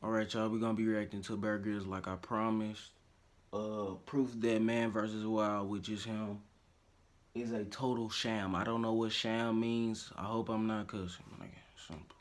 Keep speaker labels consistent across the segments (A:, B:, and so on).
A: Alright, y'all, we're gonna be reacting to Bear Grylls like I promised. Proof that Man versus Wild, which is him, is a total sham. I don't know what sham means. I hope I'm not cussing. Like, simple.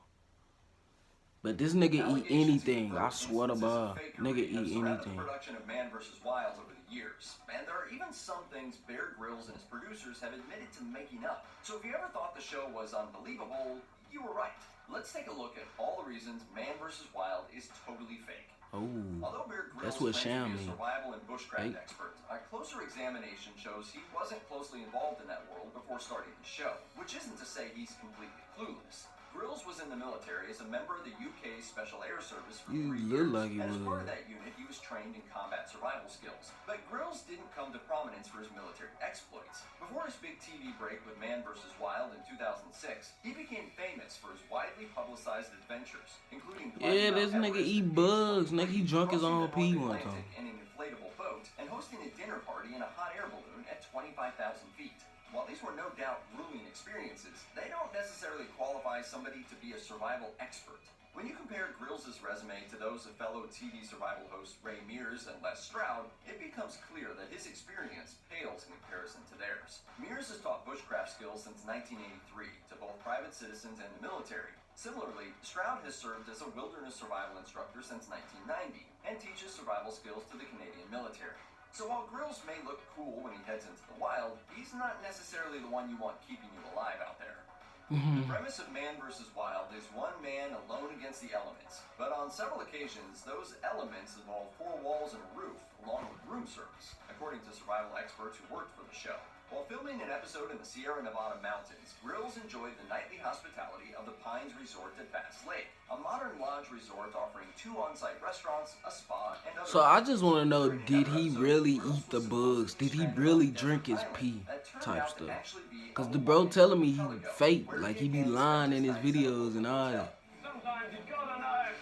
A: But this nigga eat anything. I swear to God. Nigga eat anything.
B: The production of Man vs. Wild over the years, and there are even some things Bear Grylls and his producers have admitted to making up. So if you ever thought the show was unbelievable, you were right. Let's take a look at all the reasons Man vs. Wild is totally fake.
A: Oh,
B: Although Bear Grylls
A: that's what
B: claims to
A: sham
B: be a
A: means.
B: survival and bushcraft expert, a closer examination shows he wasn't closely involved in that world before starting the show, which isn't to say he's completely clueless. Grylls was in the military as a member of the UK Special Air Service for 3 years,
A: Like
B: and as part of that unit, he was trained in combat survival skills. But Grylls didn't come to prominence for his military exploits. Before his big TV break with Man vs. Wild in 2006, he became famous for his widely publicized adventures, including
A: this nigga eat bugs. Nigga, he drunk his own pee one time.
B: In an inflatable boat and hosting a dinner party in a hot air balloon at 25,000 feet. While these were no doubt grueling experiences, they don't necessarily qualify somebody to be a survival expert. When you compare Grylls' resume to those of fellow TV survival hosts Ray Mears and Les Stroud, it becomes clear that his experience pales in comparison to theirs. Mears has taught bushcraft skills since 1983 to both private citizens and the military. Similarly, Stroud has served as a wilderness survival instructor since 1990 and teaches survival skills to the Canadian military. So while Grylls may look cool when he heads into the wild, he's not necessarily the one you want keeping you alive out there. The premise of Man vs. Wild is one man alone against the elements, but on several occasions, those elements involve 4 walls and a roof, along with room service, according to survival experts who worked for the show. While filming an episode in the Sierra Nevada mountains, Grylls enjoyed the nightly hospitality of the Pines Resort at Bass Lake, a modern lodge resort offering 2 on-site restaurants, a spa, and other...
A: So I just want to know, did he really eat the bugs? Did he really drink his pee? Type stuff. Because the bro telling me he fake, like he be lying in his videos and all that.
B: Sometimes you gotta know.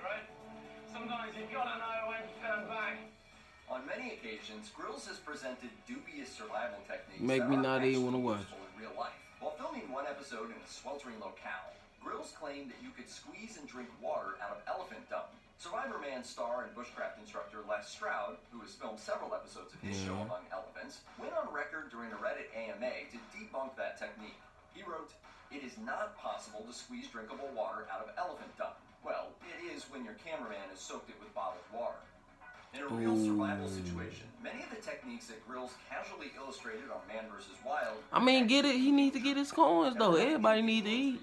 B: Right? Sometimes you gotta know when to turn back. On many occasions, Grylls has presented dubious survival techniques
A: Make me not even want to watch.
B: in real life. While filming one episode in a sweltering locale, Grylls claimed that you could squeeze and drink water out of elephant dung. Survivor Man star and bushcraft instructor Les Stroud, who has filmed several episodes of his show among elephants, went on record during a Reddit AMA to debunk that technique. He wrote, "It is not possible to squeeze drinkable water out of elephant dung. Well, it is when your cameraman has soaked it with bottled water." In a real survival situation, many of the techniques that Grylls casually illustrated on Man vs. Wild...
A: I mean, get it. He needs to get his coins, though. Everybody need to eat.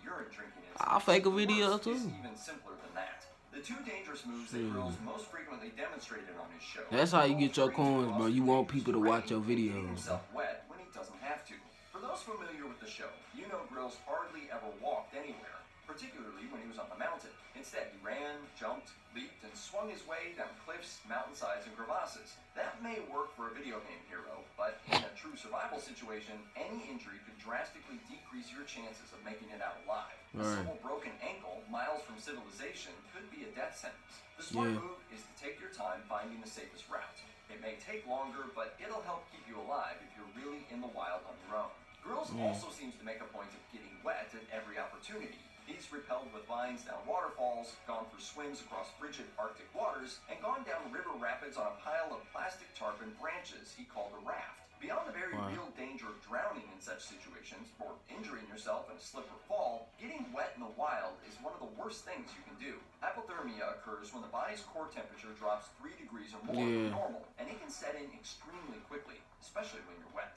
A: I'll fake a video, too.
B: Even simpler than that. The 2 dangerous moves that Grylls most frequently demonstrated on his show...
A: That's how you get your coins, bro. You want people to watch your videos.
B: ...himself wet when he doesn't have to. For those familiar with the show, you know Grylls hardly ever walked anywhere, particularly when he was on the mountain. Instead, he ran, jumped, leaped, and swung his way down cliffs, mountainsides, and crevasses. That may work for a video game hero, but in a true survival situation, any injury could drastically decrease your chances of making it out alive. A simple broken ankle, miles from civilization, could be a death sentence. The smart move is to take your time finding the safest route. It may take longer, but it'll help keep you alive if you're really in the wild on your own. Grylls also seems to make a point of getting wet at every opportunity. He's repelled with vines down waterfalls, gone for swims across frigid Arctic waters, and gone down river rapids on a pile of plastic tarp and branches he called a raft. Beyond the very real danger of drowning in such situations, or injuring yourself in a slip or fall, getting wet in the wild is one of the worst things you can do. Hypothermia occurs when the body's core temperature drops 3 degrees or more than normal, and it can set in extremely quickly, especially when you're wet.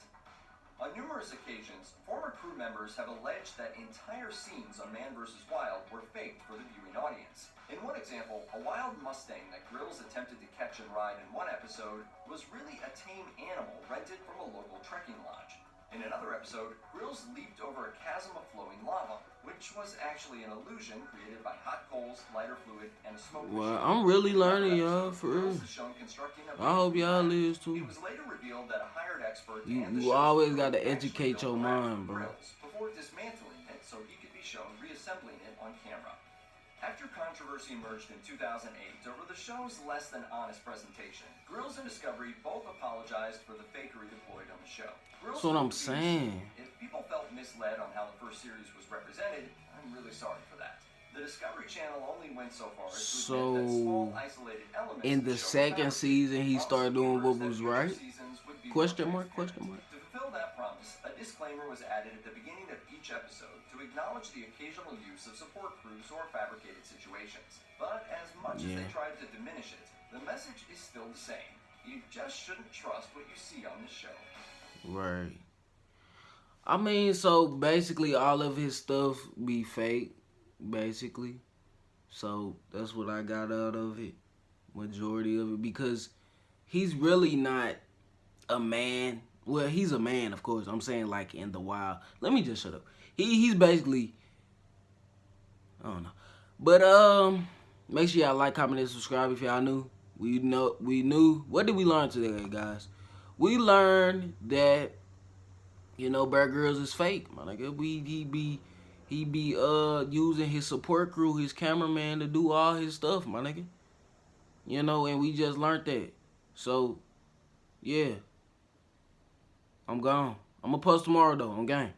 B: On numerous occasions, former crew members have alleged that entire scenes on Man vs. Wild were faked for the viewing audience. In one example, a wild Mustang that Grylls attempted to catch and ride in one episode was really a tame animal rented from a local trekking lodge. In another episode, Grylls leaped over a chasm of flowing lava, which was actually an illusion created by hot coals, lighter fluid, and a smoke machine.
A: Well, I'm really learning, y'all, for real. I hope y'all is too.
B: It was later revealed that a hired expert
A: You always got to educate your mind, bro.
B: Before dismantling it so he could be shown reassembling it on camera. After controversy emerged in 2008 over the show's less than honest presentation, Grylls and Discovery both apologized for the fakery deployed on the show.
A: That's what I'm saying.
B: If people felt misled on how the first series was represented, I'm really sorry for that. The Discovery History Channel only went so far as to admit that
A: So
B: small isolated elements
A: in
B: of the
A: the
B: show were
A: second
B: fabricated,
A: season, he
B: promising
A: started doing
B: viewers
A: what
B: that
A: was
B: future
A: right?
B: seasons would be more
A: Question mark?
B: transparent.
A: Question mark?
B: To fulfill that promise, a disclaimer was added at the beginning of each episode to acknowledge the occasional use of support crews or fabricated situations. But as much as they
A: Yeah.
B: tried to diminish it, the message is still the same. You just shouldn't trust what you see on this show.
A: Right. I mean, so basically all of his stuff be fake, basically. So that's what I got out of it. Majority of it. Because he's really not a man. Well, he's a man, of course. I'm saying like in the wild. Let me just shut up. He's basically, I don't know. But make sure y'all like, comment, and subscribe if y'all new. We knew what did we learn today, guys? We learned that Bear Grylls is fake, my nigga. He be using his support crew, his cameraman to do all his stuff, my nigga. And we just learned that. So, yeah. I'm gone. I'm gonna post tomorrow though, on game.